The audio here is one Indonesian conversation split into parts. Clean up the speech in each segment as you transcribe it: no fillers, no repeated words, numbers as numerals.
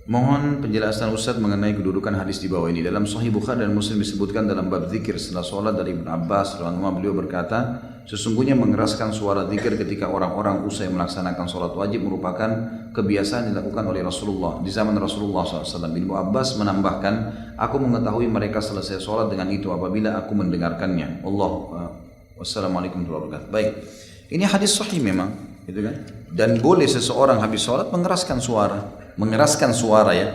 Mohon penjelasan Ustaz mengenai kedudukan hadis di bawah ini. Dalam Sahih Bukhari dan Muslim disebutkan dalam bab zikir setelah sholat dari Ibnu Abbas radhiyallahu anhu, beliau berkata, sesungguhnya mengeraskan suara zikir ketika orang-orang usai melaksanakan sholat wajib merupakan kebiasaan dilakukan oleh Rasulullah di zaman Rasulullah SAW. Ibnu Abbas menambahkan, aku mengetahui mereka selesai sholat dengan itu apabila aku mendengarkannya. Wassalamualaikum warahmatullahi wabarakatuh. Baik, ini hadis sahih memang, gitu kan? Dan boleh seseorang habis sholat mengeraskan suara ya.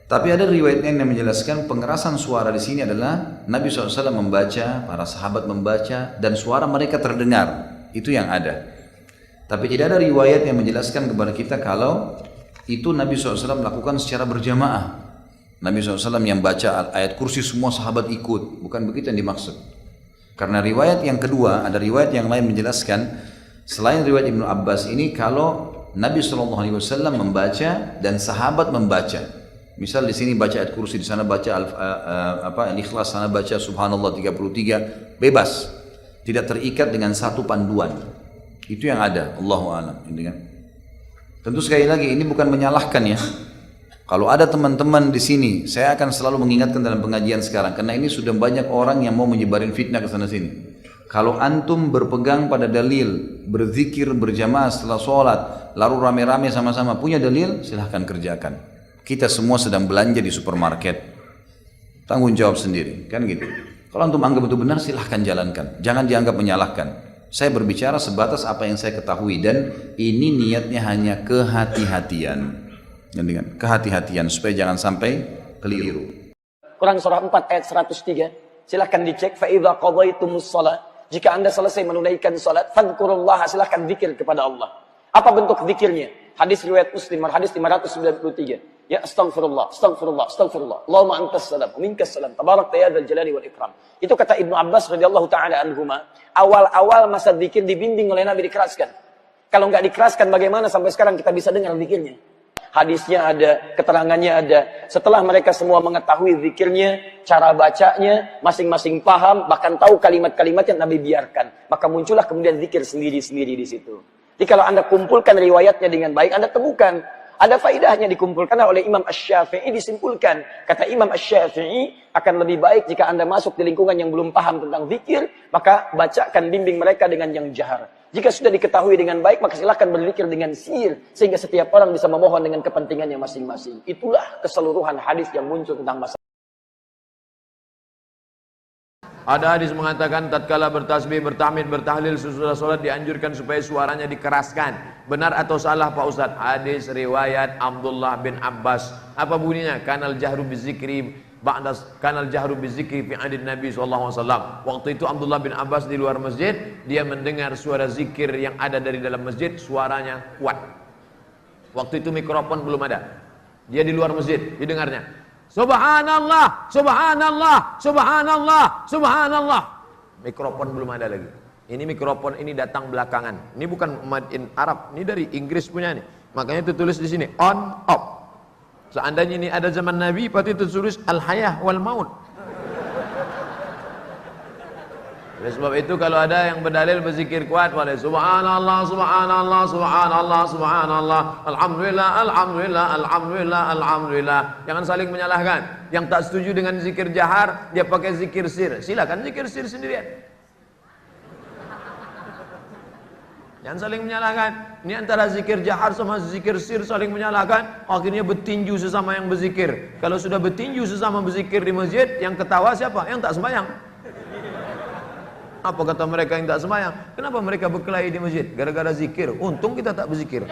Tapi ada riwayat yang menjelaskan pengerasan suara di sini adalah Nabi SAW membaca, para sahabat membaca, dan suara mereka terdengar. Itu yang ada. Tapi tidak ada riwayat yang menjelaskan kepada kita kalau itu Nabi SAW lakukan secara berjamaah. Nabi SAW yang baca ayat kursi semua sahabat ikut, bukan begitu yang dimaksud. Karena riwayat yang kedua, ada riwayat yang lain menjelaskan selain riwayat Ibnu Abbas ini, kalau Nabi SAW membaca dan sahabat membaca. Misal di sini baca ayat kursi, di sana baca Al-Ikhlas, sana baca Subhanallah 33, bebas, tidak terikat dengan satu panduan. Itu yang ada, Allahu a'lam. Tentu sekali lagi ini bukan menyalahkan ya. Kalau ada teman-teman di sini, saya akan selalu mengingatkan dalam pengajian sekarang, karena ini sudah banyak orang yang mau menyebarin fitnah ke sana sini. Kalau antum berpegang pada dalil, berzikir berjamaah setelah sholat, lalu rame-rame sama-sama punya dalil, silahkan kerjakan. Kita semua sedang belanja di supermarket, tanggung jawab sendiri, kan gitu. Kalau antum anggap itu benar, silahkan jalankan. Jangan dianggap menyalahkan. Saya berbicara sebatas apa yang saya ketahui, dan ini niatnya hanya kehati-hatian. Kehati-hatian supaya jangan sampai keliru. Quran surah 4 ayat 103. Silahkan dicek. Fa idza qadaytumus shalah. Jika Anda selesai menunaikan salat, fadhkurullah, silahkan zikir kepada Allah. Apa bentuk zikirnya? Hadis riwayat Muslim, hadis 593. Ya astaghfirullah, astaghfirullah, astaghfirullah. Allahumma antas salam, minkas salam. Tabarakta ya dzal jalali wal ikram. Itu kata Ibnu Abbas radhiyallahu taala anhuma. Awal-awal masa zikir dibimbing oleh Nabi dikeraskan. Kalau enggak dikeraskan, bagaimana sampai sekarang kita bisa dengar zikirnya? Hadisnya ada, keterangannya ada. Setelah mereka semua mengetahui zikirnya, cara bacanya, masing-masing paham, bahkan tahu kalimat-kalimat yang Nabi biarkan. Maka muncullah kemudian zikir sendiri-sendiri di situ. Jadi kalau Anda kumpulkan riwayatnya dengan baik, Anda temukan. Ada faedahnya dikumpulkan oleh Imam Asy-Syafi'i, disimpulkan. Kata Imam Asy-Syafi'i, akan lebih baik jika Anda masuk di lingkungan yang belum paham tentang zikir, maka bacakan, bimbing mereka dengan yang jahar. Jika sudah diketahui dengan baik, maka silahkan berzikir dengan sir, sehingga setiap orang bisa memohon dengan kepentingannya masing-masing. Itulah keseluruhan hadis yang muncul tentang masalah. Ada hadis mengatakan tatkala bertasbih, bertahmid, bertahlil sesudah sholat dianjurkan supaya suaranya dikeraskan. Benar atau salah Pak Ustadz? Hadis riwayat Abdullah bin Abbas. Apa bunyinya? Kanal jahru bizikri ba'das kanal jahru bizikri fi adin Nabi sallallahu alaihi wasallam. Waktu itu Abdullah bin Abbas di luar masjid, dia mendengar suara zikir yang ada dari dalam masjid, suaranya kuat. Waktu itu mikrofon belum ada. Dia di luar masjid, didengarnya. Subhanallah, subhanallah, subhanallah, subhanallah. Mikrofon belum ada lagi. Ini mikrofon ini datang belakangan. Ini bukan made in Arab, ini dari Inggris punya nih. Makanya itu tulis di sini on off. Seandainya ini ada zaman Nabi, pasti itu tulis al-hayah wal maut. Oleh sebab itu kalau ada yang berdalil berzikir kuat, boleh subhanallah, subhanallah, subhanallah, subhanallah, alhamdulillah, alhamdulillah, alhamdulillah, alhamdulillah. Jangan saling menyalahkan. Yang tak setuju dengan zikir jahar, dia pakai zikir sir. Silakan zikir sir sendirian. Jangan saling menyalahkan. Ini antara zikir jahar sama zikir sir saling menyalahkan, akhirnya bertinju sesama yang berzikir. Kalau sudah bertinju sesama berzikir di masjid, yang ketawa siapa? Yang tak sembahyang. Apa kata mereka yang tak sembahyang? Kenapa mereka berkelahi di masjid? Gara-gara zikir. Untung kita tak berzikir.